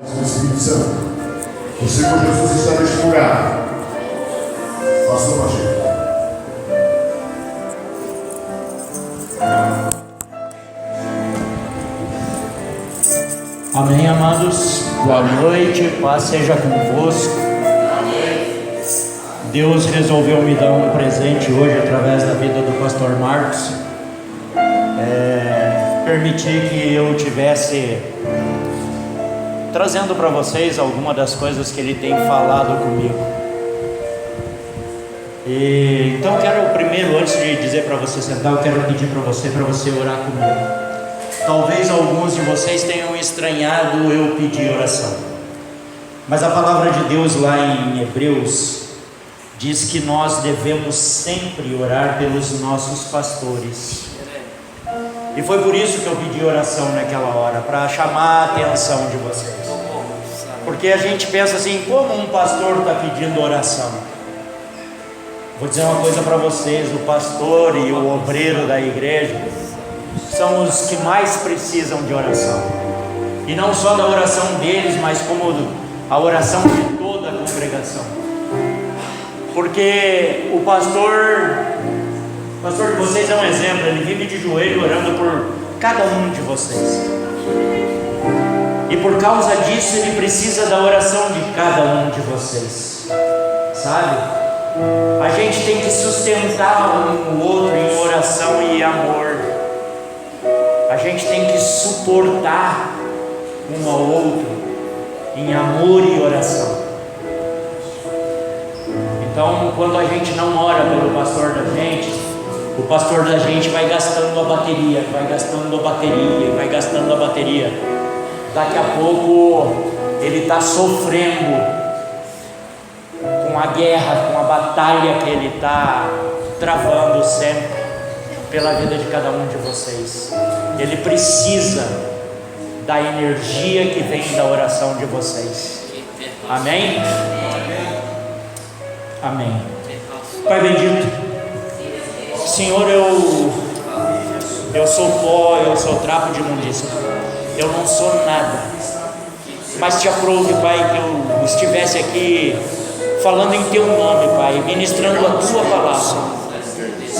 do Espírito Santo. O Senhor Jesus está neste lugar. Pastor Pacheco. Amém, amados. Boa noite, paz seja convosco. Amém. Deus resolveu me dar um presente hoje através da vida do pastor Marcos. Permitir que eu tivesse trazendo para vocês alguma das coisas que ele tem falado comigo. Então quero primeiro, antes de dizer para você sentar, eu quero pedir para você orar comigo. Talvez alguns de vocês tenham estranhado eu pedir oração, mas a palavra de Deus lá em Hebreus diz que nós devemos sempre orar pelos nossos pastores. E foi por isso que eu pedi oração naquela hora, para chamar a atenção de vocês. Porque a gente pensa assim, como um pastor está pedindo oração? Vou dizer uma coisa para vocês, o pastor e o obreiro da igreja são os que mais precisam de oração. E não só da oração deles, mas como a oração de toda a congregação. Porque o pastor de vocês é um exemplo, ele vive de joelho orando por cada um de vocês. E por causa disso ele precisa da oração de cada um de vocês. Sabe? A gente tem que sustentar um o outro em oração e amor. A gente tem que suportar um ao outro em amor e oração. Então, quando a gente não ora pelo pastor da gente, o pastor da gente vai gastando a bateria, Daqui a pouco ele está sofrendo com a guerra, com a batalha que ele está travando sempre pela vida de cada um de vocês. Ele precisa da energia que vem da oração de vocês. Amém? Amém. Pai bendito, Senhor, eu sou pó, eu sou trapo de imundícia, eu não sou nada, mas te aprove, Pai, que eu estivesse aqui falando em Teu nome, Pai, ministrando a Tua palavra.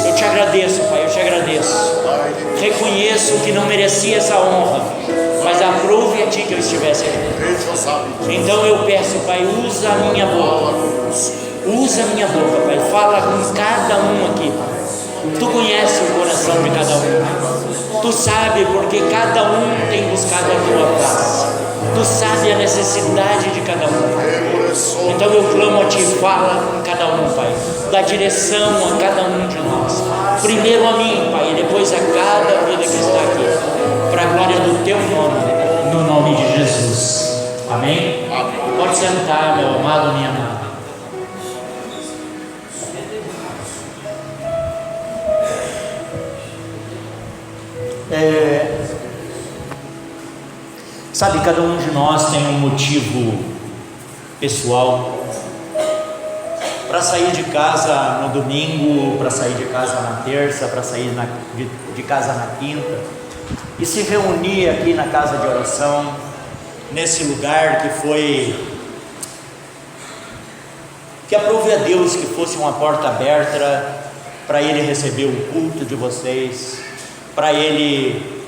Eu te agradeço, Pai, eu te agradeço. Reconheço que não merecia essa honra, mas aprove a Ti que eu estivesse aqui. Então eu peço, Pai, usa a minha boca, Pai, fala com cada um aqui, Pai. Tu conheces o coração de cada um, Tu sabe porque cada um tem buscado a Tua paz, Tu sabe a necessidade de cada um. Então eu clamo a Ti, fala com cada um, Pai, dá direção a cada um de nós, primeiro a mim, Pai, e depois a cada vida que está aqui, para a glória do Teu nome, no nome de Jesus. Amém? Pode sentar, meu amado, minha amada. Sabe, cada um de nós tem um motivo pessoal para sair de casa no domingo, para sair de casa na terça, para sair de casa na quinta e se reunir aqui na casa de oração, nesse lugar que aprove a Deus que fosse uma porta aberta para Ele receber o culto de vocês, para Ele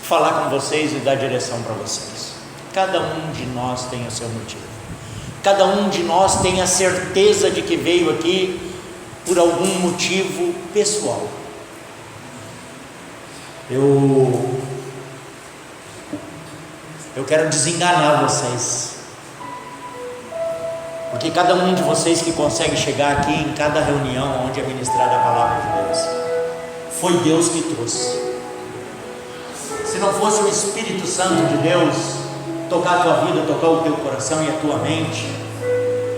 falar com vocês e dar direção para vocês. Cada um de nós tem o seu motivo. Cada um de nós tem a certeza de que veio aqui por algum motivo pessoal. Eu quero desenganar vocês, porque cada um de vocês que consegue chegar aqui em cada reunião onde é ministrada a palavra de Deus, foi Deus que trouxe. Se não fosse o Espírito Santo de Deus tocar a tua vida, tocar o teu coração e a tua mente,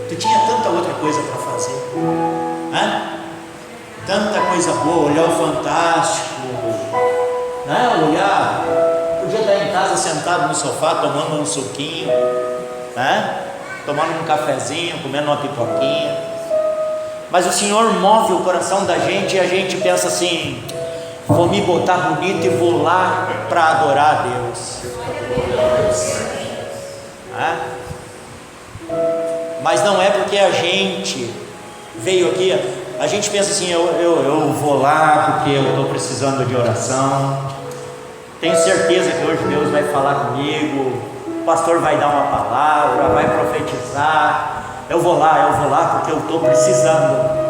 tu tinha tanta outra coisa para fazer, tanta coisa boa, olhar o Fantástico, podia estar em casa sentado no sofá tomando um suquinho, tomando um cafezinho, comendo uma pipoquinha, mas o Senhor move o coração da gente e a gente pensa assim: vou me botar bonito e vou lá para adorar a Deus. Mas não é porque a gente veio aqui, a gente pensa assim, eu vou lá porque eu estou precisando de oração, tenho certeza que hoje Deus vai falar comigo, o pastor vai dar uma palavra, vai profetizar, eu vou lá porque eu estou precisando,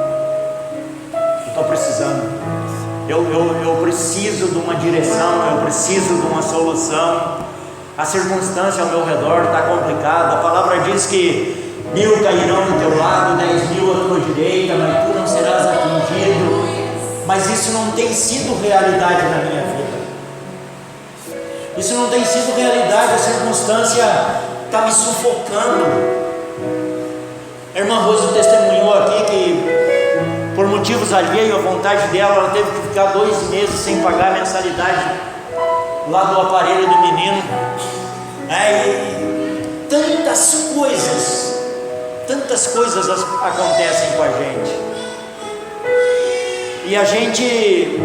eu preciso de uma direção, eu preciso de uma solução, a circunstância ao meu redor está complicada, a palavra diz que 1000 cairão do teu lado, 10.000 à tua direita, mas tu não serás atingido. Mas isso não tem sido realidade na minha vida, isso não tem sido realidade, a circunstância está me sufocando. A irmã Rose testemunhou aqui que por motivos alheios à vontade dela, ela teve que ficar 2 meses sem pagar a mensalidade lá do aparelho do menino. E tantas coisas acontecem com a gente. E a gente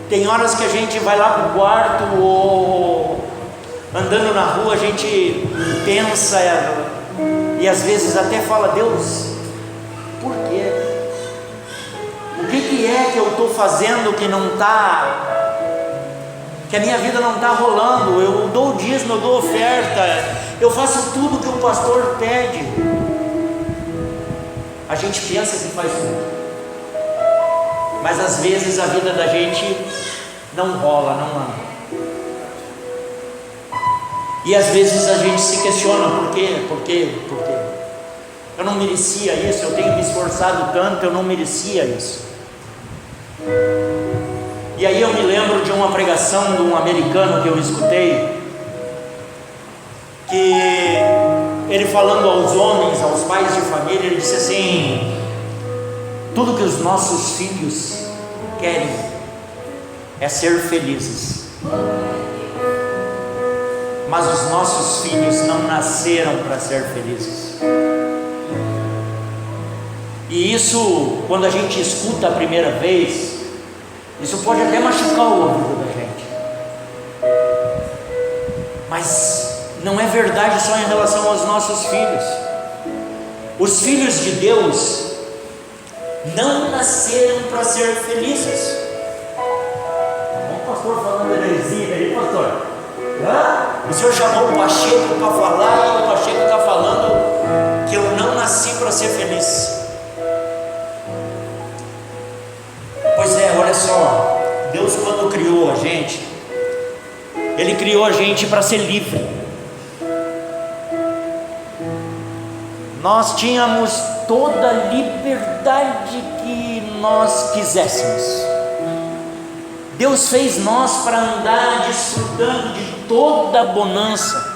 tem horas que a gente vai lá pro quarto ou andando na rua, a gente pensa e às vezes até fala: Deus, por quê? O que é que eu estou fazendo que não está, que a minha vida não está rolando? Eu dou dízimo, eu dou oferta, eu faço tudo que o pastor pede. A gente pensa que faz tudo, mas às vezes a vida da gente não rola, não anda. E às vezes a gente se questiona: por quê? Eu não merecia isso, eu tenho me esforçado tanto, eu não merecia isso. E aí eu me lembro de uma pregação de um americano que eu escutei, que ele falando aos homens, aos pais de família, ele disse assim: tudo que os nossos filhos querem é ser felizes, mas os nossos filhos não nasceram para ser felizes. E isso, quando a gente escuta a primeira vez, isso pode até machucar o ouvido da gente, mas não é verdade só em relação aos nossos filhos. Os filhos de Deus não nasceram para ser felizes. O pastor falando heresia aí, pastor. O senhor chamou o Pacheco para falar e o Pacheco está falando que eu não nasci para ser feliz. Pois é, olha só, Deus, quando criou a gente, Ele criou a gente para ser livre. Nós tínhamos toda a liberdade que nós quiséssemos. Deus fez nós para andar desfrutando de toda a bonança,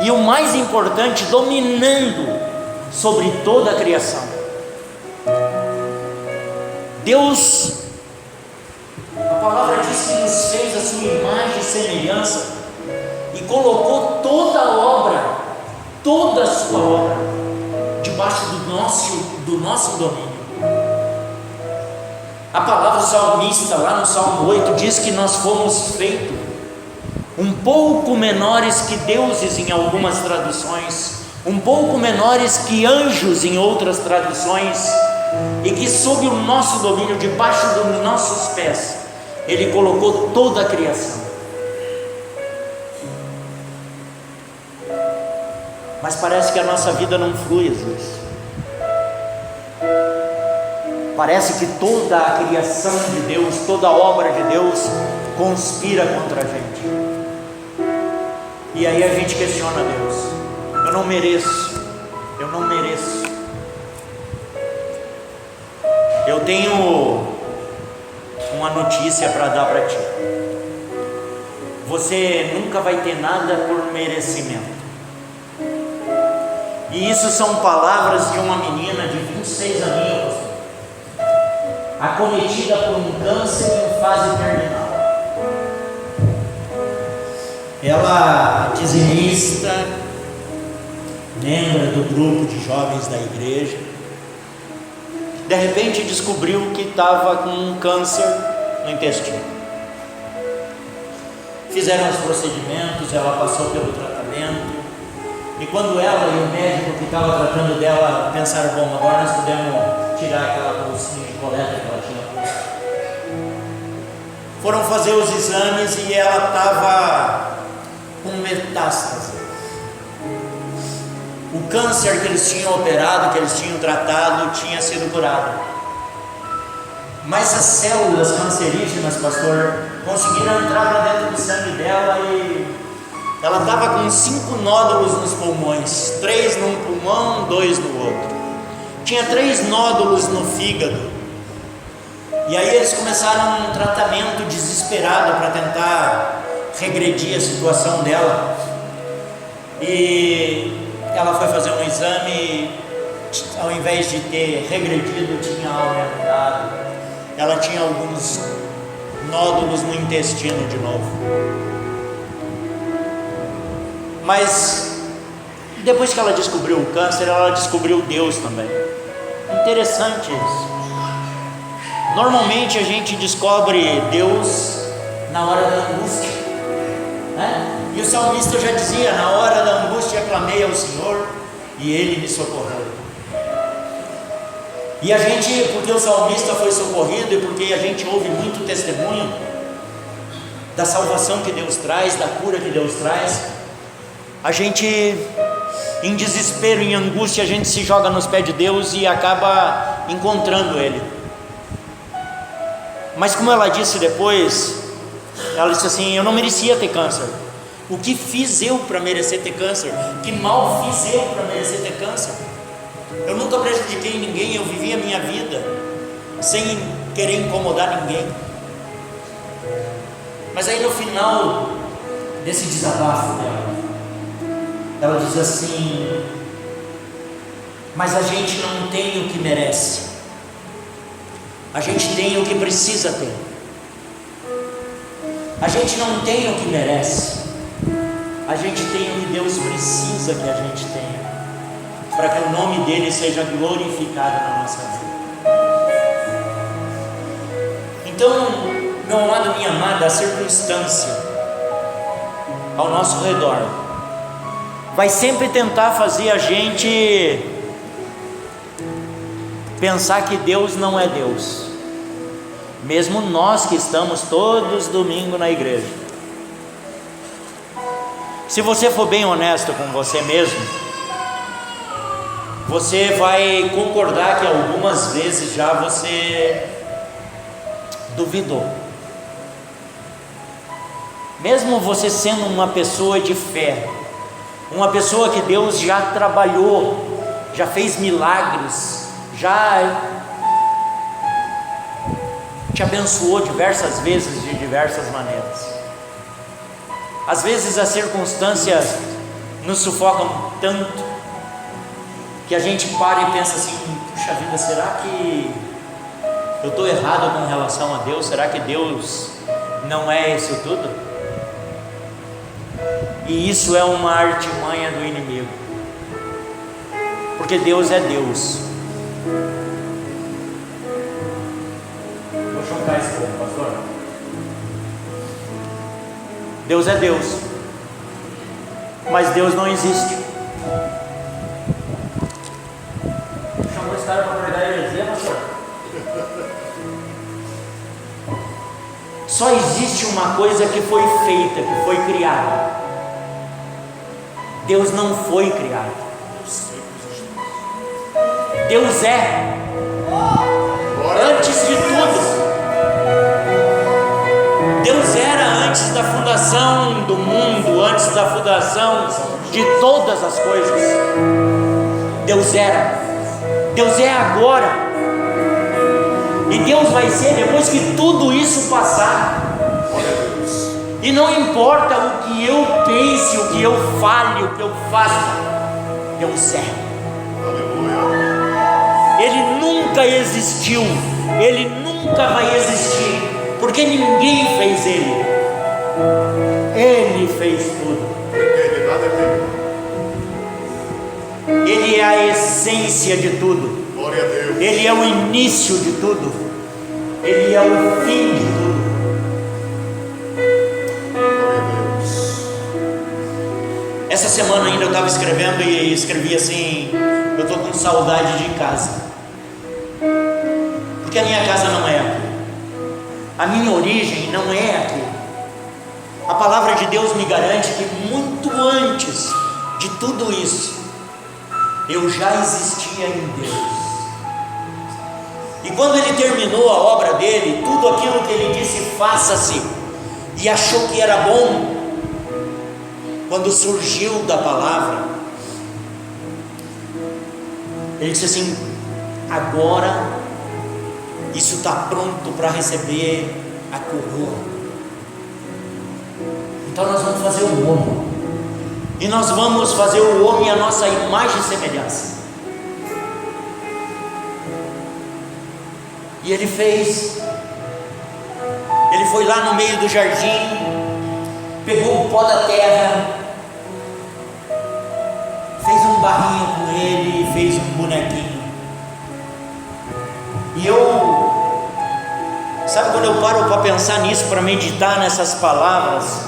e o mais importante, dominando sobre toda a criação. Deus, a palavra diz que nos fez a sua imagem e semelhança, e colocou toda a obra, toda a sua obra, debaixo do nosso domínio. A palavra salmista, lá no Salmo 8, diz que nós fomos feitos um pouco menores que deuses em algumas traduções, um pouco menores que anjos em outras traduções, e que sob o nosso domínio, debaixo dos nossos pés, Ele colocou toda a criação. Mas parece que a nossa vida não flui às vezes. Parece que toda a criação de Deus, toda a obra de Deus conspira contra a gente. E aí a gente questiona Deus: eu não mereço. Eu tenho uma notícia para dar para ti: você nunca vai ter nada por merecimento. E isso são palavras de uma menina de 26 aninhos, pastor, acometida por um câncer em fase terminal. Ela é dizimista, membro do grupo de jovens da igreja. De repente descobriu que estava com um câncer no intestino. Fizeram os procedimentos, ela passou pelo tratamento, E quando ela e o médico que estava tratando dela pensaram, bom, agora nós podemos tirar aquela bolsinha de coleta que ela tinha posto. Foram fazer os exames e ela estava com metástase. O câncer que eles tinham operado, que eles tinham tratado, tinha sido curado. Mas as células cancerígenas, pastor, conseguiram entrar para dentro do sangue dela e ela estava com 5 nódulos nos pulmões, 3 num pulmão, 2 no outro. Tinha 3 nódulos no fígado. E aí eles começaram um tratamento desesperado para tentar regredir a situação dela. E ela foi fazer um exame e, ao invés de ter regredido, tinha aumentado. Ela tinha alguns nódulos no intestino de novo. Mas depois que ela descobriu o câncer, ela descobriu Deus também. Interessante isso. Normalmente a gente descobre Deus na hora da angústia, né? E o salmista já dizia, na hora da angústia clamei ao Senhor e Ele me socorreu. E a gente, porque o salmista foi socorrido e porque a gente ouve muito testemunho da salvação que Deus traz, da cura que Deus traz, a gente, em desespero, em angústia, a gente se joga nos pés de Deus e acaba encontrando Ele. Mas como ela disse depois, ela disse assim, eu não merecia ter câncer. O que fiz eu para merecer ter câncer? Que mal fiz eu para merecer ter câncer? Eu nunca prejudiquei ninguém, eu vivi a minha vida sem querer incomodar ninguém. Mas aí no final desse desabafo dela, ela diz assim, mas a gente não tem o que merece, a gente tem o que precisa ter. A gente não tem o que merece, a gente tem o que Deus precisa que a gente tenha, para que o nome dele seja glorificado na nossa vida. Então, meu amado, minha amada, a circunstância ao nosso redor vai sempre tentar fazer a gente pensar que Deus não é Deus, mesmo nós que estamos todos domingo na igreja. Se você for bem honesto com você mesmo, você vai concordar que algumas vezes já você duvidou. Mesmo você sendo uma pessoa de fé, uma pessoa que Deus já trabalhou, já fez milagres, já te abençoou diversas vezes, de diversas maneiras. Às vezes as circunstâncias nos sufocam tanto que a gente para e pensa assim, puxa vida, será que eu estou errado com relação a Deus? Será que Deus não é isso tudo? E isso é uma artimanha do inimigo, porque Deus é Deus. Vou chocar esse povo, pastor. Deus é Deus, mas Deus não existe. Chamou esse cara para pregar heresia, pastor? Só existe uma coisa que foi feita, que foi criada. Deus não foi criado. Deus é. Antes de tudo, Deus era antes da fundação do mundo, antes da fundação de todas as coisas. Deus era. Deus é agora. E Deus vai ser depois que tudo isso passar. E não importa o que eu pense, o que eu fale, o que eu faça, Deus é. Ele nunca existiu, Ele nunca vai existir, porque ninguém fez Ele. Ele fez tudo. Ele é a essência de tudo. Ele é o início de tudo. Ele é o fim de tudo. É Essa semana ainda eu estava escrevendo e escrevi assim: eu estou com saudade de casa, porque a minha casa não é aqui, a minha origem não é aqui. A palavra de Deus me garante que muito antes de tudo isso, eu já existia em Deus. E quando Ele terminou a obra dele, tudo aquilo que Ele disse, faça-se, e achou que era bom, quando surgiu da palavra, Ele disse assim: agora isso está pronto para receber a coroa. Então nós vamos fazer o homem, e nós vamos fazer o homem a nossa imagem e semelhança. E Ele fez. Ele foi lá no meio do jardim, pegou o pó da terra, fez um barrinho com ele e fez um bonequinho. E sabe quando eu paro para pensar nisso, para meditar nessas palavras,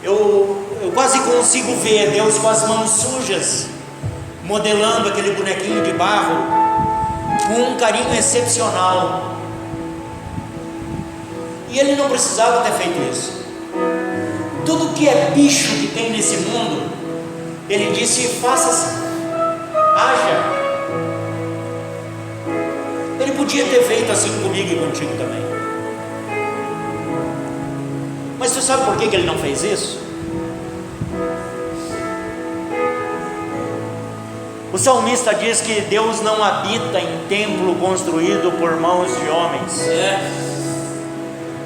eu quase consigo ver Deus com as mãos sujas, modelando aquele bonequinho de barro, com um carinho excepcional. E Ele não precisava ter feito isso. Tudo que é bicho que tem nesse mundo, Ele disse: faça-se, haja. Ele podia ter feito assim comigo e contigo também. Mas você sabe por que Ele não fez isso? O salmista diz que Deus não habita em templo construído por mãos de homens.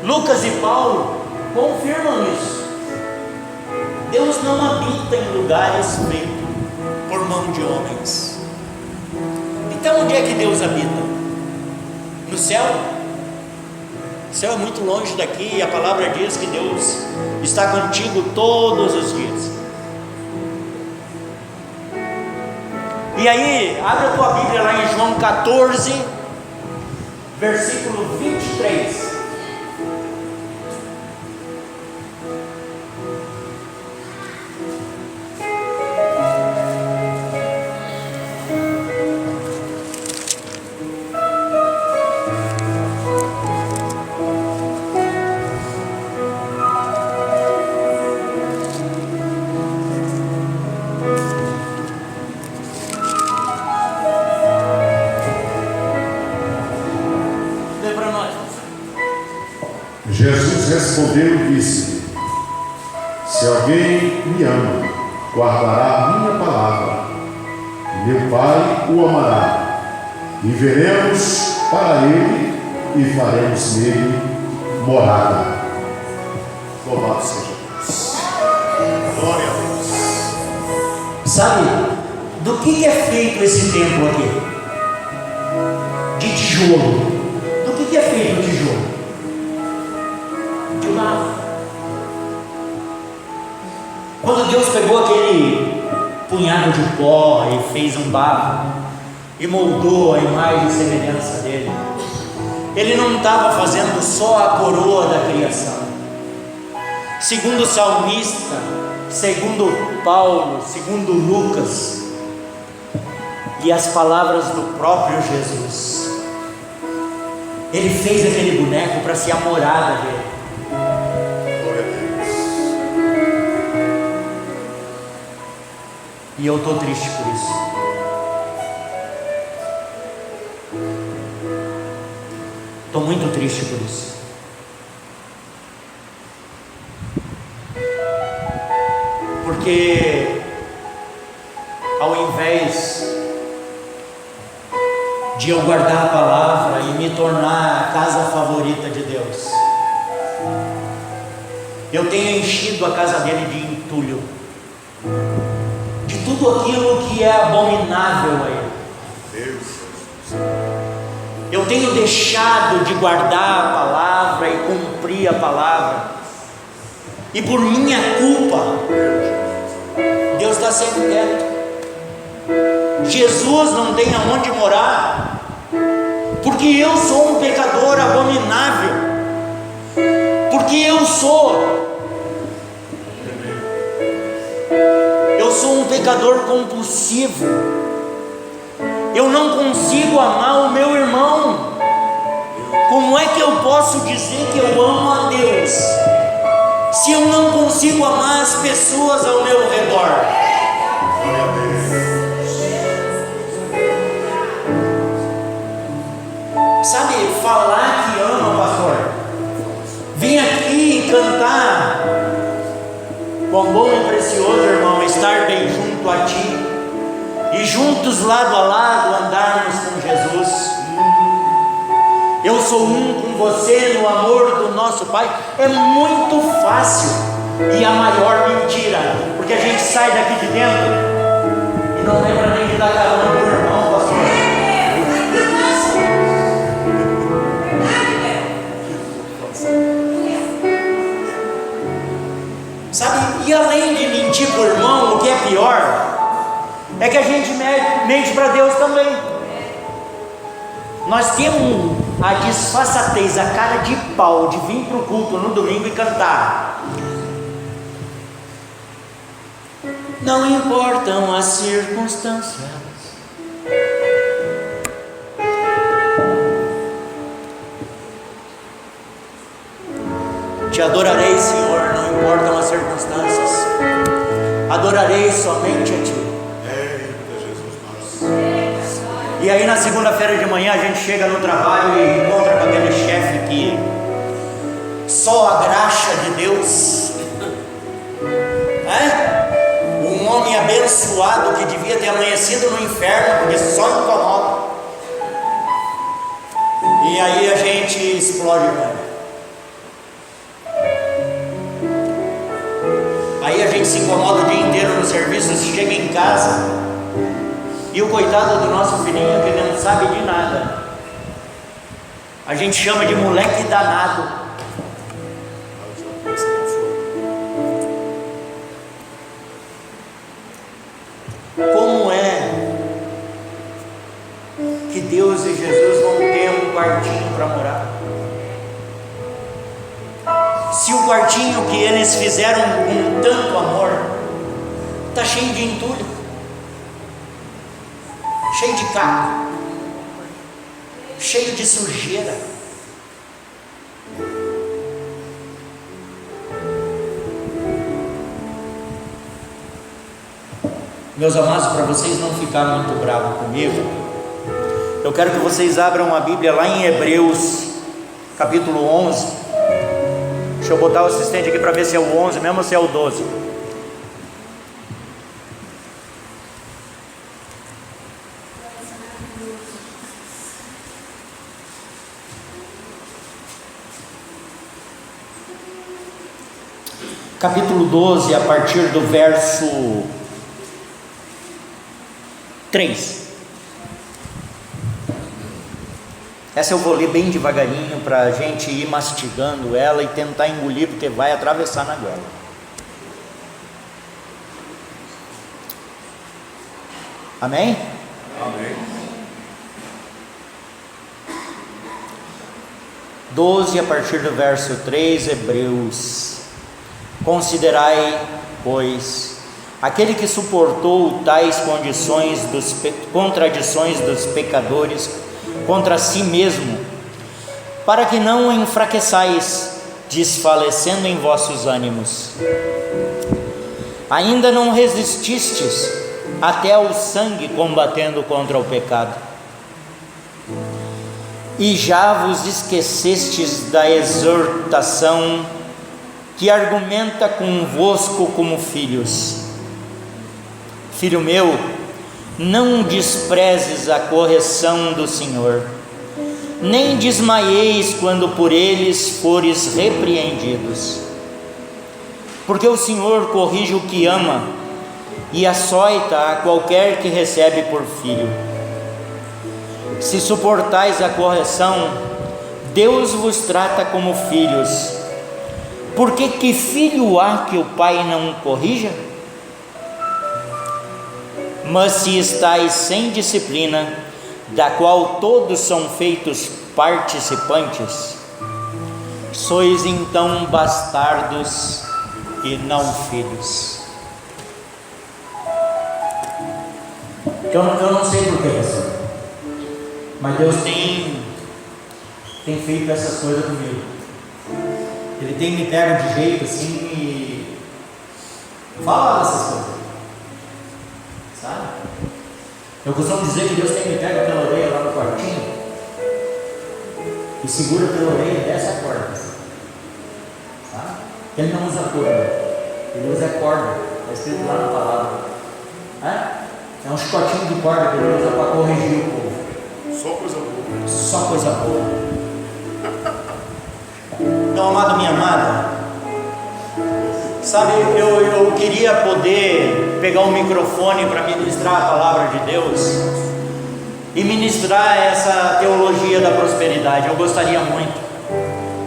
Lucas e Paulo confirmam isso. Deus não habita em lugares feitos por mão de homens. Então onde é que Deus habita? No céu? O céu é muito longe daqui, e a palavra diz que Deus está contigo todos os dias. E aí, abre a tua Bíblia lá em João 14, versículo 23. Jesus respondeu e disse: se alguém me ama, guardará a minha palavra, e meu Pai o amará, e veremos para ele e faremos nele morada. Louvado seja Deus. Glória a Deus. Sabe do que é feito esse templo aqui? De tijolo. Do que é feito o tijolo? De barro. Quando Deus pegou aquele punhado de pó e fez um barro e moldou a imagem e semelhança dele, Ele não estava fazendo só a coroa da criação. Segundo o salmista, segundo Paulo, segundo Lucas e as palavras do próprio Jesus, Ele fez aquele boneco para ser a morada dele. Glória a Deus. E eu estou triste por isso. Estou muito triste por isso. Porque ao invés de eu guardar a palavra e me tornar a casa favorita de Deus, eu tenho enchido a casa dele de entulho, de tudo aquilo que é abominável a ele. Eu tenho deixado de guardar a palavra e cumprir a palavra, e por minha culpa Deus está sendo quieto. Jesus não tem aonde morar, porque eu sou um pecador abominável, porque eu sou. pecador compulsivo. Eu não consigo amar o meu irmão. Como é que eu posso dizer que eu amo a Deus se eu não consigo amar as pessoas ao meu redor? Sabe, falar que ama, pastor, vim aqui cantar, quão bom e precioso, irmão, estar bem junto a ti e juntos lado a lado andarmos com Jesus. Eu sou um com você no amor do nosso Pai. É muito fácil e a maior mentira, porque a gente sai daqui de dentro e não lembra nem de dar carona pro irmão, pastor. Sabe, e além de mentir pro irmão, o que é pior é que a gente mente para Deus também. Nós temos a disfarçatez, a cara de pau de vir para o culto no domingo e cantar. Não importam as circunstâncias, te adorarei, Senhor, não importam as circunstâncias, adorarei somente a Ti. E aí na segunda-feira de manhã a gente chega no trabalho e encontra com aquele chefe que só a graxa de Deus, um homem abençoado que devia ter amanhecido no inferno porque só incomoda, e aí a gente explode com ele. Aí a gente se incomoda o dia inteiro no serviço, chega em casa e o coitado do nosso filhinho que não sabe de nada, a gente chama de moleque danado. Como é que Deus e Jesus vão ter um quartinho para morar? Se o quartinho que eles fizeram com tanto amor está cheio de entulho, cheio de caco, cheio de sujeira. Meus amados, para vocês não ficarem muito bravos comigo, eu quero que vocês abram a Bíblia lá em Hebreus, capítulo 11. Deixa eu botar o assistente aqui para ver se é o 11 mesmo ou se é o 12. Capítulo 12, a partir do verso 3. Essa eu vou ler bem devagarinho para a gente ir mastigando ela e tentar engolir, porque vai atravessar na goela. Amém? Amém. 12, a partir do verso 3, Hebreus. Considerai, pois, aquele que suportou tais contradições dos pecadores contra si mesmo, para que não enfraqueçais, desfalecendo em vossos ânimos. Ainda não resististes até ao sangue, combatendo contra o pecado, e já vos esquecestes da exortação que argumenta convosco como filhos. Filho meu, não desprezes a correção do Senhor, nem desmaieis quando por eles fores repreendidos, porque o Senhor corrige o que ama e açoita a qualquer que recebe por filho. Se suportais a correção, Deus vos trata como filhos. Porque que filho há que o pai não corrija? Mas se estáis sem disciplina, da qual todos são feitos participantes, sois então bastardos e não filhos. Eu não sei porquê, pastor, mas Deus tem feito essas coisas comigo. Ele tem me pego de jeito assim e fala dessas coisas, sabe? Eu costumo dizer que Deus tem me pego pela orelha lá no quartinho e segura pela orelha e desce a corda, sabe? Ele não usa corda, ele usa corda, está escrito lá na palavra. É um chicotinho de corda que ele usa para corrigir o povo. Só coisa boa. Só coisa boa. Então, amado, minha amada, sabe, eu queria poder pegar um microfone para ministrar a palavra de Deus e ministrar essa teologia da prosperidade. Eu gostaria muito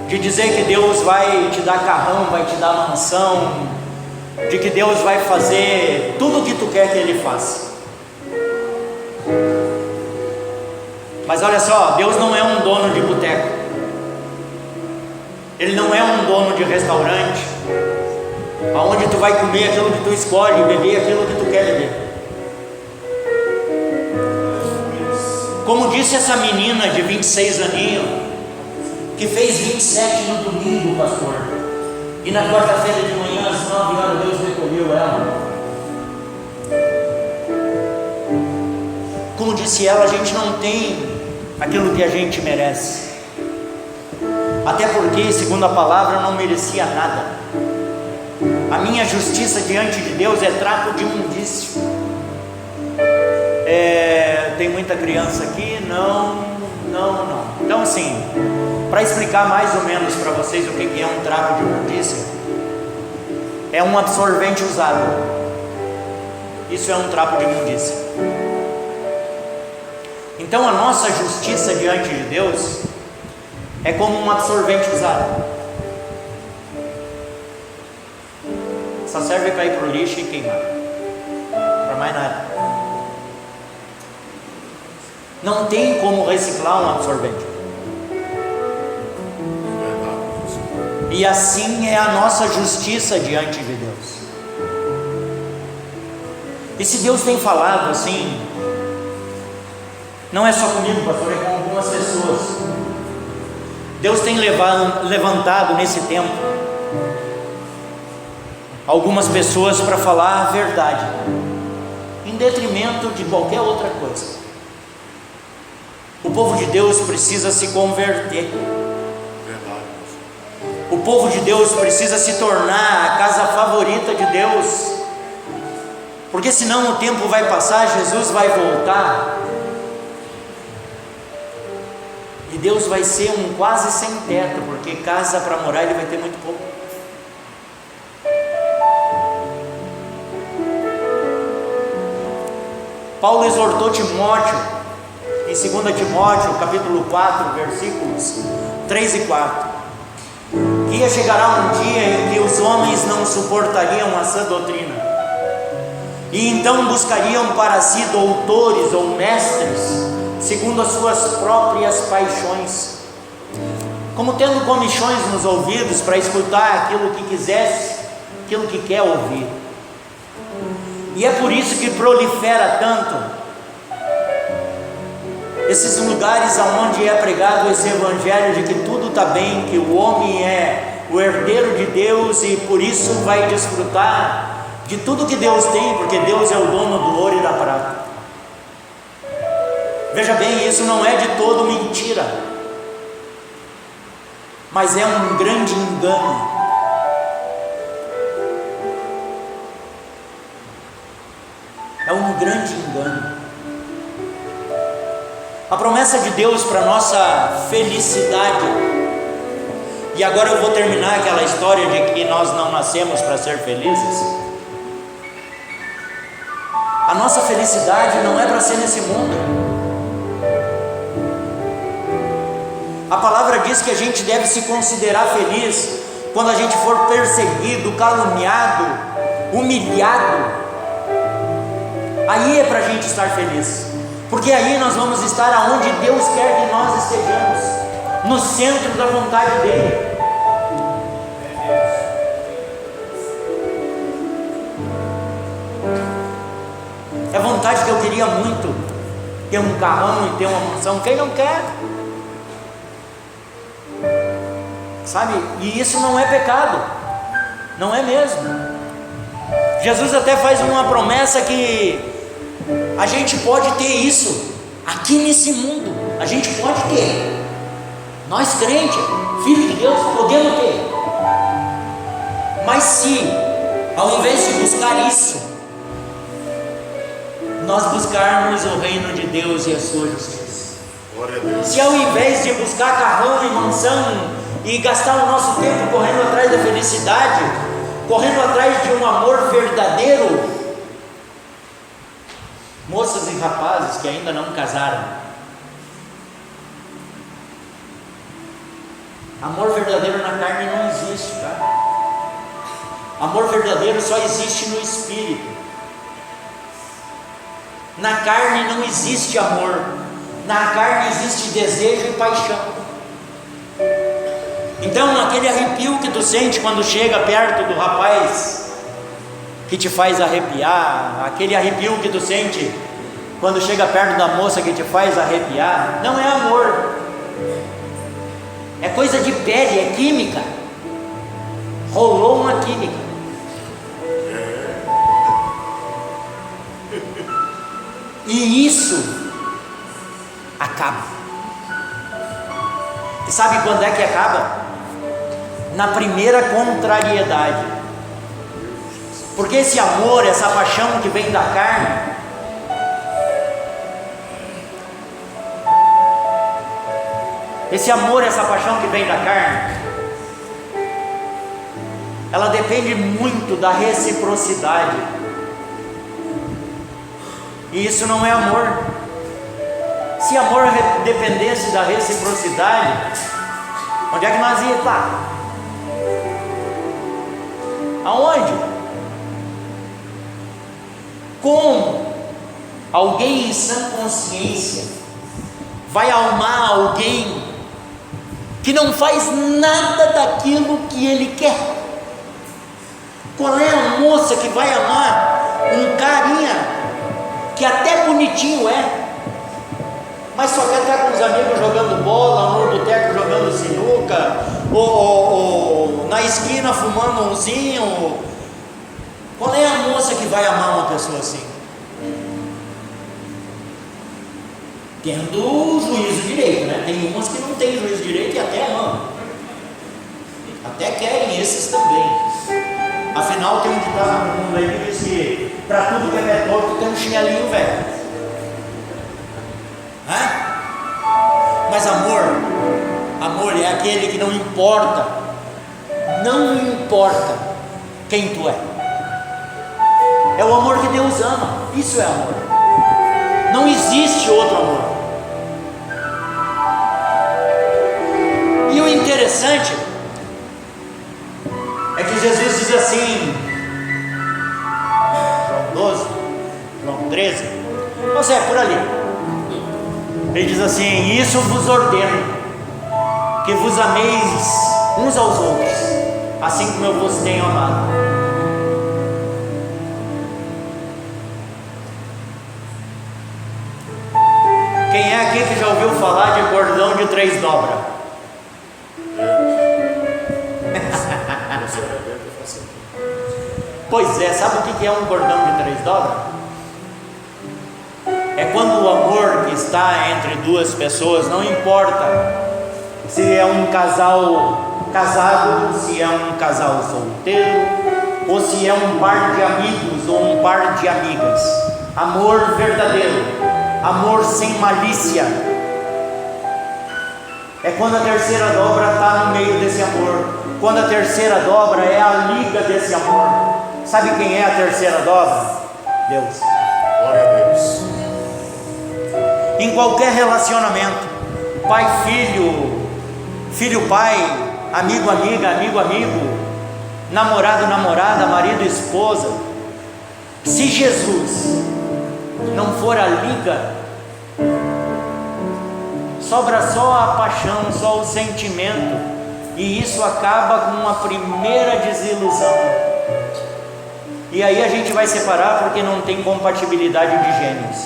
de dizer que Deus vai te dar carrão, vai te dar mansão, de que Deus vai fazer tudo o que tu quer que Ele faça. Mas olha só, Deus não é um dono de boteco. Ele não é um dono de restaurante, aonde tu vai comer aquilo que tu escolhe e beber aquilo que tu quer beber. Como disse essa menina de 26 aninhos, que fez 27 no domingo, pastor, e na quarta-feira de manhã, às 9 horas, Deus recolheu ela. Como disse ela, a gente não tem aquilo que a gente merece. Até porque, segundo a palavra, eu não merecia nada. A minha justiça diante de Deus é trapo de imundício. Tem muita criança aqui? Não. Então assim, para explicar mais ou menos para vocês o que é um trapo de imundícia, é um absorvente usado. Isso é um trapo de imundícia. Então a nossa justiça diante de Deus é como um absorvente usado. Só serve para ir para o lixo e queimar, para mais nada. Não tem como reciclar um absorvente. E assim é a nossa justiça diante de Deus. E se Deus tem falado assim, não é só comigo, pastor, é com algumas pessoas. Deus tem levantado nesse tempo algumas pessoas para falar a verdade, em detrimento de qualquer outra coisa. O povo de Deus precisa se converter. O povo de Deus precisa se tornar a casa favorita de Deus, porque senão o tempo vai passar, Jesus vai voltar, e Deus vai ser um quase sem teto, porque casa para morar Ele vai ter muito pouco. Paulo exortou Timóteo em 2 Timóteo capítulo 4, versículos 3 e 4, que ia chegará um dia em que os homens não suportariam a sã doutrina, e então buscariam para si doutores ou mestres, segundo as suas próprias paixões, como tendo comichões nos ouvidos para escutar aquilo que quisesse, aquilo que quer ouvir. E é por isso que prolifera tanto esses lugares aonde é pregado esse evangelho de que tudo está bem, que o homem é o herdeiro de Deus e por isso vai desfrutar de tudo que Deus tem, porque Deus é o dono do ouro e da prata. Veja bem, isso não é de todo mentira, mas é um grande engano. É um grande engano. A promessa de Deus para nossa felicidade, e agora eu vou terminar aquela história de que nós não nascemos para ser felizes. A nossa felicidade não é para ser nesse mundo. A palavra diz que a gente deve se considerar feliz quando a gente for perseguido, caluniado, humilhado. Aí é para a gente estar feliz, porque aí nós vamos estar aonde Deus quer que nós estejamos, no centro da vontade dEle. É vontade que eu queria muito ter um carrão e ter uma mansão. Quem não quer? Sabe? E isso não é pecado. Não é mesmo. Jesus até faz uma promessa que a gente pode ter isso aqui nesse mundo. A gente pode ter. Nós crentes, filhos de Deus, podemos ter. Mas se ao invés de buscar isso, nós buscarmos o reino de Deus e a sua justiça, se ao invés de buscar carrão e mansão e gastar o nosso tempo correndo atrás da felicidade, correndo atrás de um amor verdadeiro, moças e rapazes que ainda não casaram, amor verdadeiro na carne não existe, tá? Amor verdadeiro só existe no Espírito. Na carne não existe amor. Na carne existe desejo e paixão. Então aquele arrepio que tu sente quando chega perto do rapaz que te faz arrepiar, aquele arrepio que tu sente quando chega perto da moça que te faz arrepiar, não é amor. É coisa de pele, é química. Rolou uma química. E isso acaba. E sabe quando é que acaba? Na primeira contrariedade. Porque esse amor, essa paixão que vem da carne, esse amor, essa paixão que vem da carne, ela depende muito da reciprocidade. E isso não é amor. Se amor dependesse da reciprocidade, onde é que nós ia estar? Aonde? Como alguém em sã consciência vai amar alguém que não faz nada daquilo que ele quer? Qual é a moça que vai amar um carinha que até bonitinho é, mas só quer estar com os amigos jogando bola, no boteco jogando sinuca, ou na esquina fumando umzinho? Qual é a moça que vai amar uma pessoa assim? Tendo juízo direito, né? Tem umas que não tem juízo direito e até amam, até querem esses também. Afinal, tem um ditado no mundo aí que diz que para tudo que é pé torto tem um chinelinho velho. Mas amor é aquele que não importa quem tu é. É o amor que Deus ama. Isso é amor. Não existe outro amor. E o interessante é que Jesus diz assim, João 12, João 13, ou seja, por ali, ele diz assim: isso vos ordeno, que vos ameis uns aos outros, assim como eu vos tenho amado. Quem é aqui que já ouviu falar de cordão de 3 dobras? Pois é, sabe o que é um cordão de 3 dobras? É quando o amor que está entre duas pessoas, não importa se é um casal casado, se é um casal solteiro, ou se é um par de amigos ou um par de amigas. Amor verdadeiro, amor sem malícia. É quando a terceira dobra está no meio desse amor. Quando a terceira dobra é a liga desse amor. Sabe quem é a terceira dobra? Deus. Glória a Deus. Em qualquer relacionamento, pai, filho, filho, pai, amigo, amiga, amigo, amigo, namorado, namorada, marido, esposa, se Jesus não for a liga, sobra só a paixão, só o sentimento, e isso acaba com uma primeira desilusão. E aí a gente vai separar porque não tem compatibilidade de gêneros.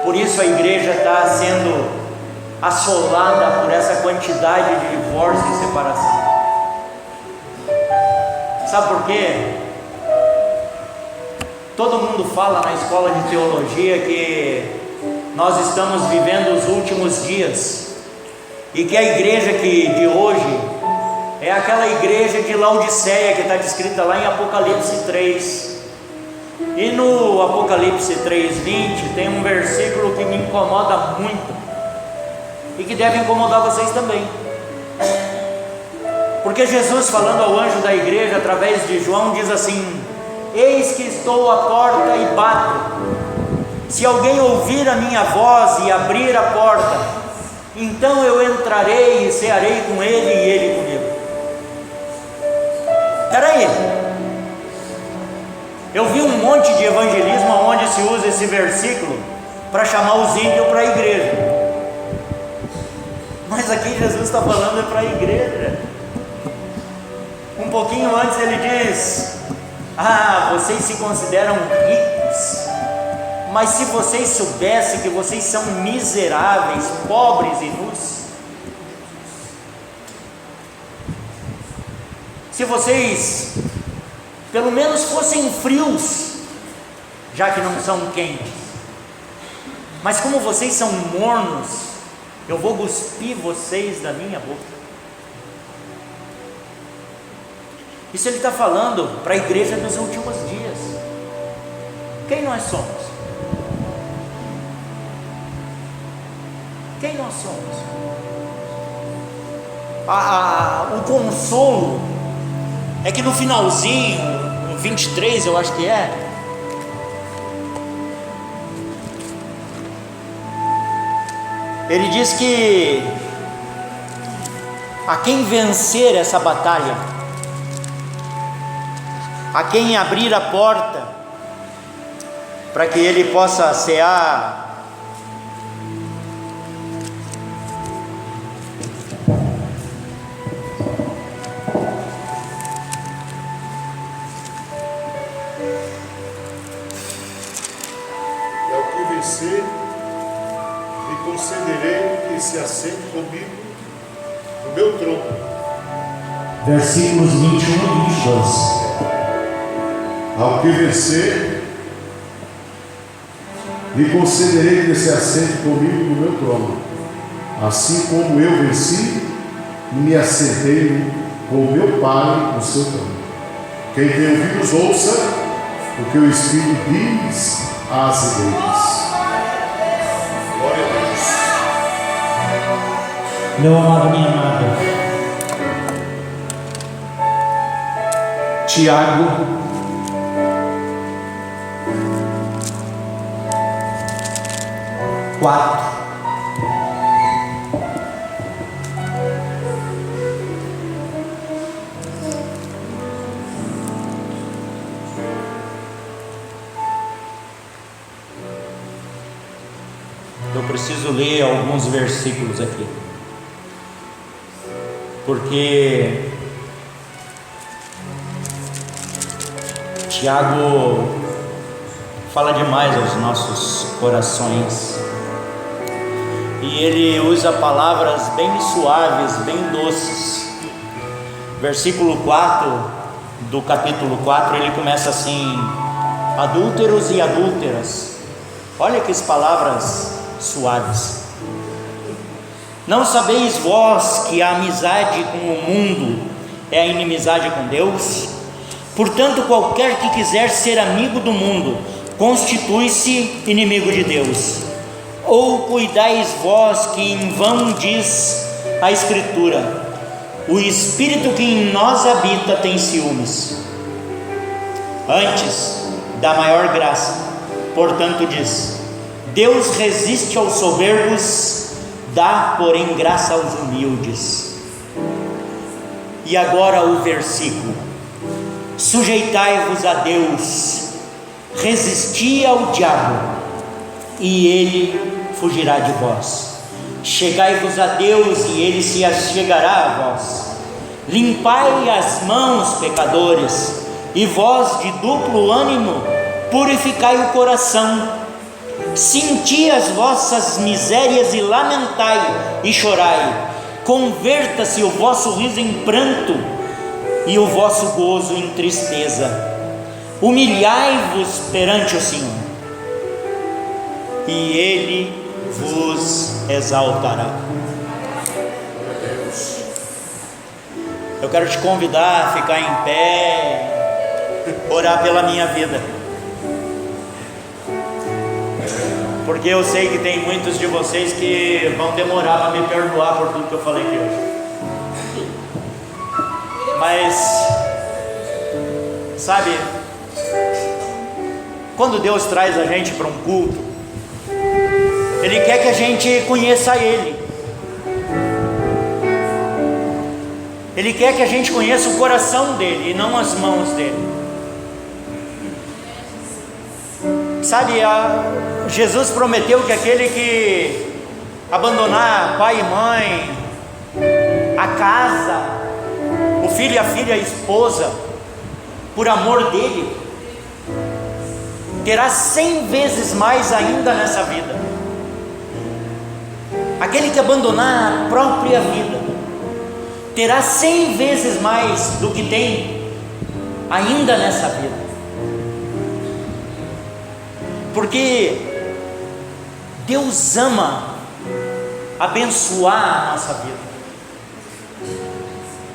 Por isso a igreja está sendo assolada por essa quantidade de divórcio e separação. Sabe por quê? Todo mundo fala na escola de teologia que nós estamos vivendo os últimos dias e que a igreja de hoje é aquela igreja de Laodiceia que está descrita lá em Apocalipse 3. E no Apocalipse 3:20 tem um versículo que me incomoda muito e que deve incomodar vocês também. Porque Jesus, falando ao anjo da igreja através de João, diz assim: eis que estou à porta e bato. Se alguém ouvir a minha voz e abrir a porta, então eu entrarei e cearei com ele e ele comigo. Peraí, eu vi um monte de evangelismo onde se usa esse versículo para chamar os ímpios para a igreja, mas aqui Jesus está falando para a igreja. Um pouquinho antes ele diz: vocês se consideram ricos, mas se vocês soubessem que vocês são miseráveis, pobres e nus, se vocês pelo menos fossem frios, já que não são quentes, mas como vocês são mornos, eu vou cuspir vocês da minha boca. Isso ele está falando para a igreja dos últimos dias. Quem nós somos? Quem nós somos? O consolo é que no finalzinho, no 23 eu acho que é, ele diz que a quem vencer essa batalha, a quem abrir a porta para que ele possa cear, e ao que vencer, lhe concederei que se assente comigo no meu trono. versículos 21 e 22. Ao que vencer, lhe concederei que se assente comigo no meu trono, assim como eu venci e me assentei com o meu Pai no seu trono. Quem tem ouvidos, ouça o que o Espírito diz às igrejas. Glória a Deus. Meu amado, minha amada, Tiago eu preciso ler alguns versículos aqui, porque Tiago fala demais aos nossos corações, e ele usa palavras bem suaves, bem doces. Versículo 4 do capítulo 4, ele começa assim: adúlteros e adúlteras. Olha que palavras suaves. Não sabeis vós que a amizade com o mundo é a inimizade com Deus? Portanto, qualquer que quiser ser amigo do mundo constitui-se inimigo de Deus. Ou cuidais vós que em vão diz a Escritura: o Espírito que em nós habita tem ciúmes? Antes, dá maior graça. Portanto diz: Deus resiste aos soberbos, dá porém graça aos humildes. E agora o versículo: sujeitai-vos a Deus, resisti ao diabo, e ele fugirá de vós. Chegai-vos a Deus, e ele se achegará a vós. Limpai as mãos, pecadores, E vós de duplo ânimo, purificai o coração, senti as vossas misérias e lamentai e chorai. Converta-se o vosso riso em pranto e o vosso gozo em tristeza. Humilhai-vos perante o Senhor, e Ele vos exaltará. Eu quero te convidar a ficar em pé, orar pela minha vida, porque eu sei que tem muitos de vocês que vão demorar para me perdoar por tudo que eu falei aqui hoje. Mas, sabe, quando Deus traz a gente para um culto, Ele quer que a gente conheça Ele. Ele quer que a gente conheça o coração dEle e não as mãos dEle. Sabe, Jesus prometeu que aquele que abandonar pai e mãe, a casa, o filho e a filha, a esposa, por amor dEle, terá 100 vezes mais ainda nessa vida. Aquele que abandonar a própria vida, terá 100 vezes mais do que tem ainda nessa vida. Porque Deus ama abençoar a nossa vida.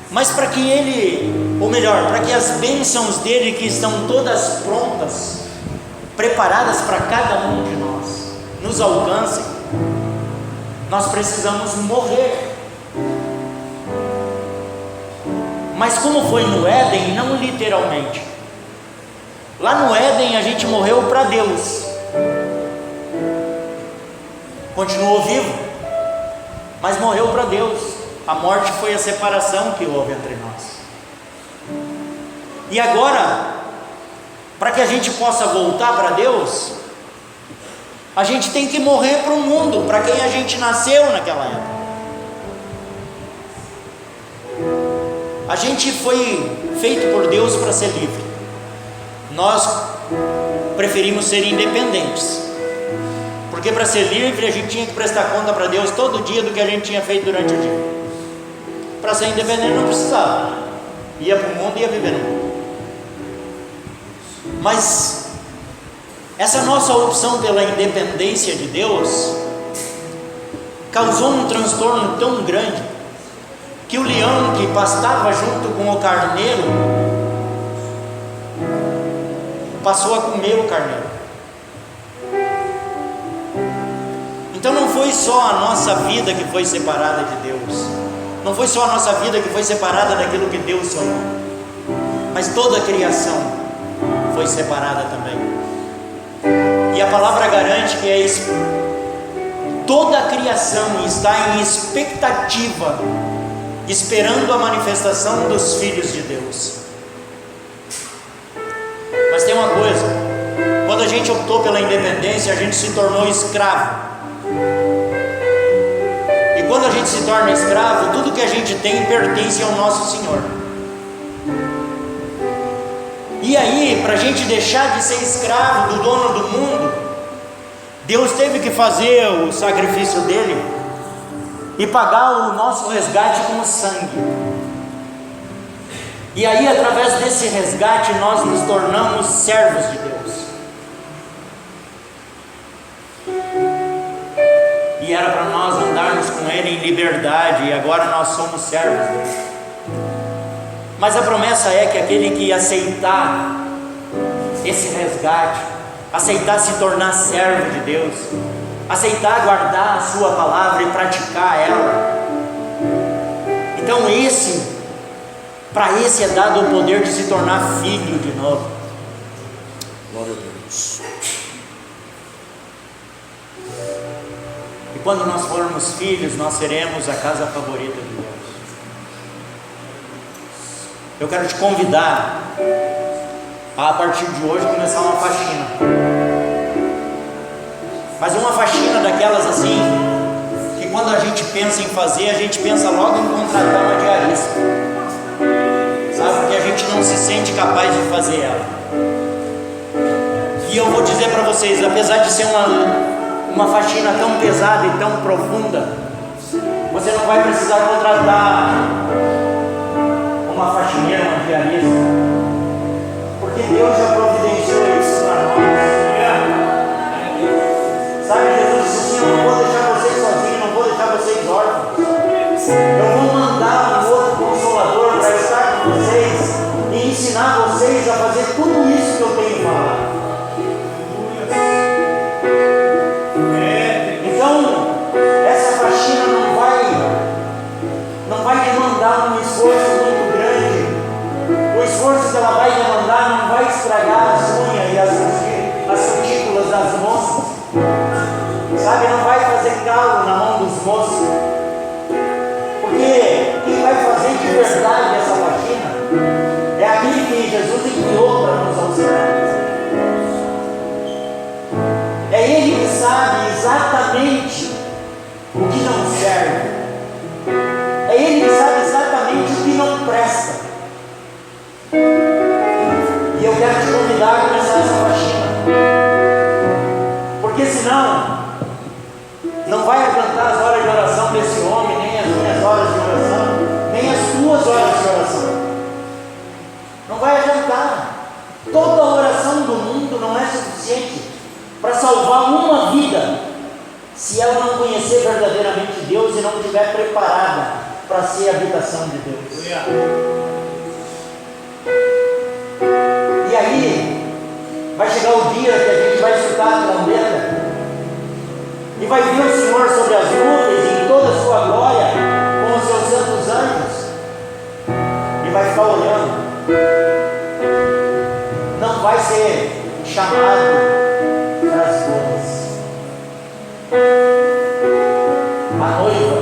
Mas para que Ele, ou melhor, para que as bênçãos dEle, que estão todas prontas, preparadas para cada um de nós, nos alcancem, nós precisamos morrer. Mas como foi no Éden, não literalmente. Lá no Éden a gente morreu para Deus, continuou vivo, mas morreu para Deus. A morte foi a separação que houve entre nós. E agora, para que a gente possa voltar para Deus, a gente tem que morrer para o mundo, para quem a gente nasceu naquela época. A gente foi feito por Deus para ser livre. Nós preferimos ser independentes, porque para ser livre a gente tinha que prestar conta para Deus todo dia do que a gente tinha feito durante o dia. Para ser independente não precisava, ia para o mundo e ia viver no mundo. Mas essa nossa opção pela independência de Deus causou um transtorno tão grande que o leão que pastava junto com o carneiro passou a comer o carneiro. Então não foi só a nossa vida que foi separada de Deus, não foi só a nossa vida que foi separada daquilo que Deus sonhou, mas toda a criação foi separada também. E a palavra garante que toda a criação está em expectativa, esperando a manifestação dos filhos de Deus. Mas tem uma coisa: quando a gente optou pela independência, a gente se tornou escravo. E quando a gente se torna escravo, tudo que a gente tem pertence ao nosso Senhor. E aí, para a gente deixar de ser escravo do dono do mundo, Deus teve que fazer o sacrifício dele e pagar o nosso resgate com sangue. E aí, através desse resgate, nós nos tornamos servos de Deus. E era para nós andarmos com Ele em liberdade, e agora nós somos servos dele. Mas a promessa é que aquele que aceitar esse resgate, aceitar se tornar servo de Deus, aceitar guardar a sua palavra e praticar ela, então para esse é dado o poder de se tornar filho de novo. Glória a Deus. E quando nós formos filhos, nós seremos a casa favorita de Deus. Eu quero te convidar a partir de hoje começar uma faxina. Mas uma faxina daquelas assim, que quando a gente pensa em fazer, a gente pensa logo em contratar uma diarista. Sabe? Porque a gente não se sente capaz de fazer ela. E eu vou dizer para vocês, apesar de ser uma faxina tão pesada e tão profunda, você não vai precisar contratar uma faxineira, uma diarista, porque Deus já providenciou isso para nós. Sabe, Jesus disse assim: eu não vou deixar vocês sozinhos, não vou deixar vocês órfãos. Eu vou mandar um outro Consolador para estar com vocês e ensinar vocês a fazer tudo isso que eu tenho falado. Então, essa faxina não vai demandar um esforço muito grande. O esforço que ela vai demandar não vai estragar as unhas e as cutículas das moças. Sabe, não vai fazer calo na mão dos moços. Porque quem vai fazer de verdade essa faxina é aquele que Jesus enviou para nos auxiliar. É Ele que sabe exatamente o que não serve. É Ele que sabe exatamente o que não presta. E eu quero te convidar a começar essa faxina. Porque senão não vai adiantar as horas de oração desse homem, nem as minhas horas de oração, nem as tuas horas de oração. Não vai adiantar. Toda a oração do mundo não é suficiente para salvar uma vida, se ela não conhecer verdadeiramente Deus e não estiver preparada para ser a habitação de Deus. E aí vai chegar o dia que a gente vai escutar a trombeta e vai ver o Senhor sobre as nuvens e em toda a sua glória com os seus santos anjos, e vai ficar olhando. Não vai ser chamado para as bodas. A noiva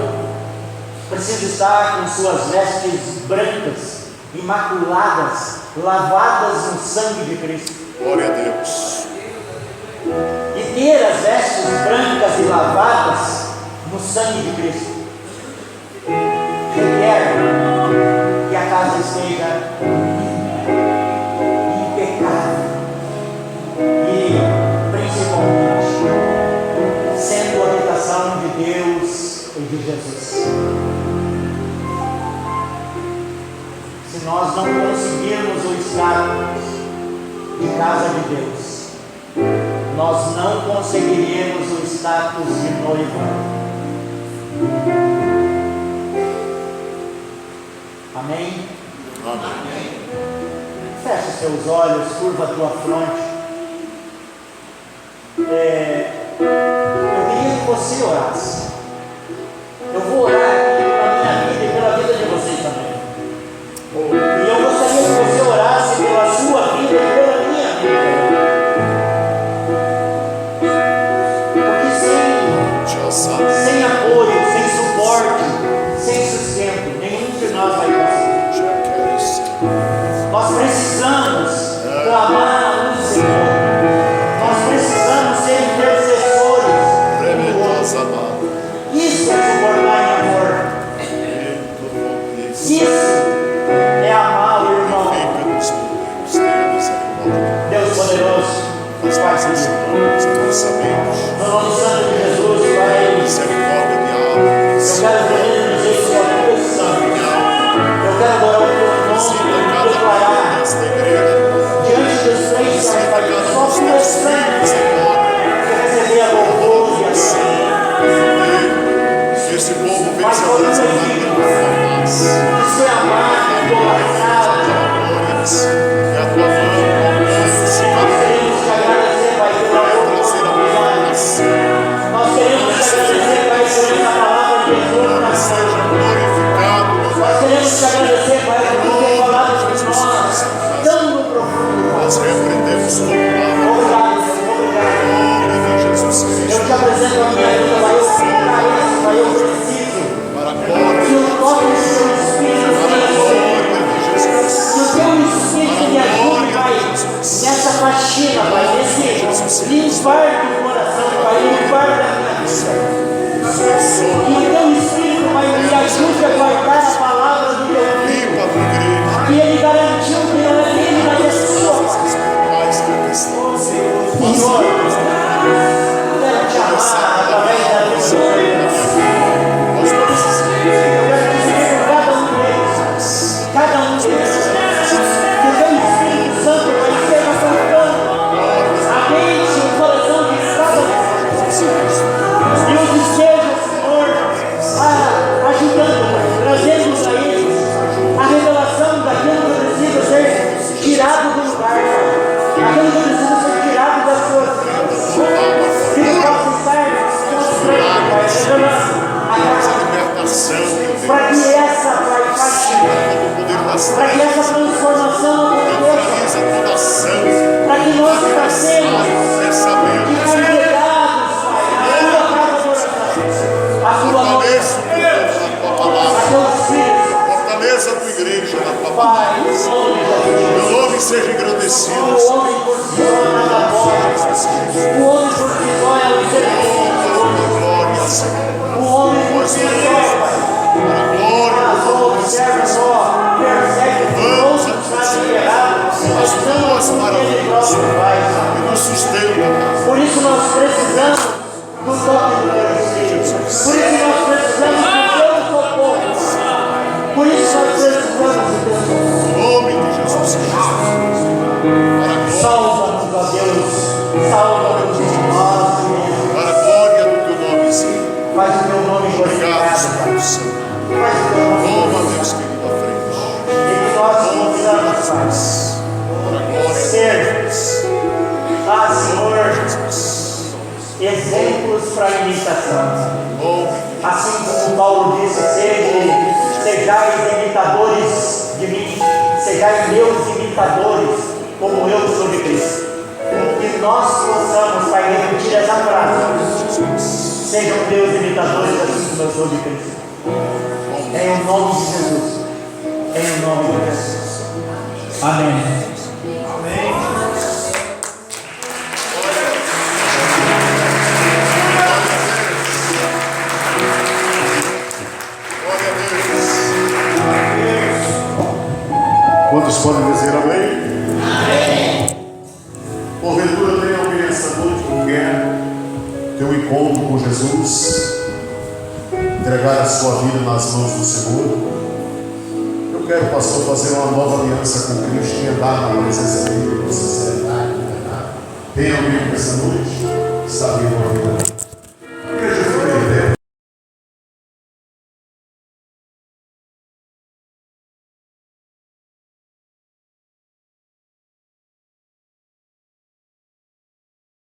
precisa estar com suas vestes brancas, imaculadas, lavadas no sangue de Cristo. Glória a Deus. E ter as vestes brancas e lavadas no sangue de Cristo requer que a casa esteja impecável e principalmente sendo a habitação de Deus e de Jesus. Se nós não conseguirmos o status de casa de Deus, nós não conseguiríamos o status de noiva. Amém? Amém. Feche seus olhos, curva a tua fronte. Eu queria que você orasse. Eu vou orar aqui pela minha vida e pela vida de vocês também. E eu gostaria que você orasse pela sua vida e pela minha vida. Sem apoio, sem suporte, sem sustento, nenhum de nós vai conseguir. Nós precisamos clamar ao Senhor. Nós precisamos ser intercessores do outro. Isso é suportar em amor. Isso é amar o irmão. Deus poderoso, Pai no nome santo de Jesus, Pai, eu quero pedir Jesus a tua sangue. Eu quero adorar o teu nome e declarar diante dos três santos, Pai, que só tu és santo, que receber a louvor e a Esse povo vem se apresentar com a paz. isso é amar, idolatrado. É a tua mão, alcance cada Queremos te agradecer, Pai, pela trazer a paz. nós queremos te agradecer, Pai, por essa palavra de exortação. Seja glorificado, Nós queremos te agradecer, Pai, por ter falado de nós tão no profundo, Pai. nós repreendemos todo mal. Obrigado, Senhor, obrigado. Em nome de Jesus Eu Cristo, te apresento a minha vida, Pai, eu preciso, Pai, eu preciso para a glória, que o toque do Seu Espírito para a venha sobre mim. glória de Jesus. Que o Teu Espírito me ajude, Pai, nessa faxina, Pai, nesse limpar do coração, Pai, limpar da minha vida. Que o Teu Espírito, Pai, me ajude a guardar a palavra do Teu Filho. Limpa a tua igreja. Que Ele garantiu Senhor, quero te amar através da minha história. Eu quero dizer por cada um deles, que o teu Espírito Santo vai ser tocando a mente, o coração de cada um. E os esteja, Senhor, ajudando, trazendo a eles a revelação daquilo que precisa ser tirado do lugar, aquilo que precisa ser tirado das suas vidas. Que não possa estar constrangido, Pai, revelando a casa, para que essa para que essa transformação aconteça, para que nós passemos de congregados, Pai, na tua casa de oração, a tua mão, a teu Espírito. Fortaleza a tua igreja na tua Pai, palavra. Teu nome seja engrandecido. o homem por si só nada pode. O homem por si só é o Glória, Senhor. o homem por si só, Pai. Glória. Observa só, persegue todos os casos errados, mas não as maravilhas que faz. E nos sustenta. Por isso nós precisamos do toque do teu Espírito. Por isso nós precisamos do teu socorro. Por isso nós precisamos do teu socorro. Em nome de Jesus Cristo. Salva-nos, ó Deus. Salva-nos de nós mesmos. Para a glória do teu nome, Senhor. Faz o teu nome Obrigado, glorificado, Pai. Espírito Santo. Faz o teu nome Toma, glorificado. Deus querido, à frente. E que nós possamos, Pai, Para a glória ser, Senhor, exemplos para imitação. Assim como Paulo disse, sejais imitadores de mim, sejais meus imitadores, como eu sou de Cristo. Que nós possamos, Pai, repetir essa frase. Sejam meus imitadores, assim como eu sou de Cristo. Em o nome de Jesus. Em o nome de Jesus. Amém. Amém. Quantos podem dizer amém? Amém. Porventura tem alguém essa noite que quer ter um encontro com Jesus, entregar a sua vida nas mãos do Senhor? Eu quero, pastor, fazer uma nova aliança com Cristo e andar na presença dele com sinceridade, com verdade. Tem alguém essa noite? Está vindo a vida?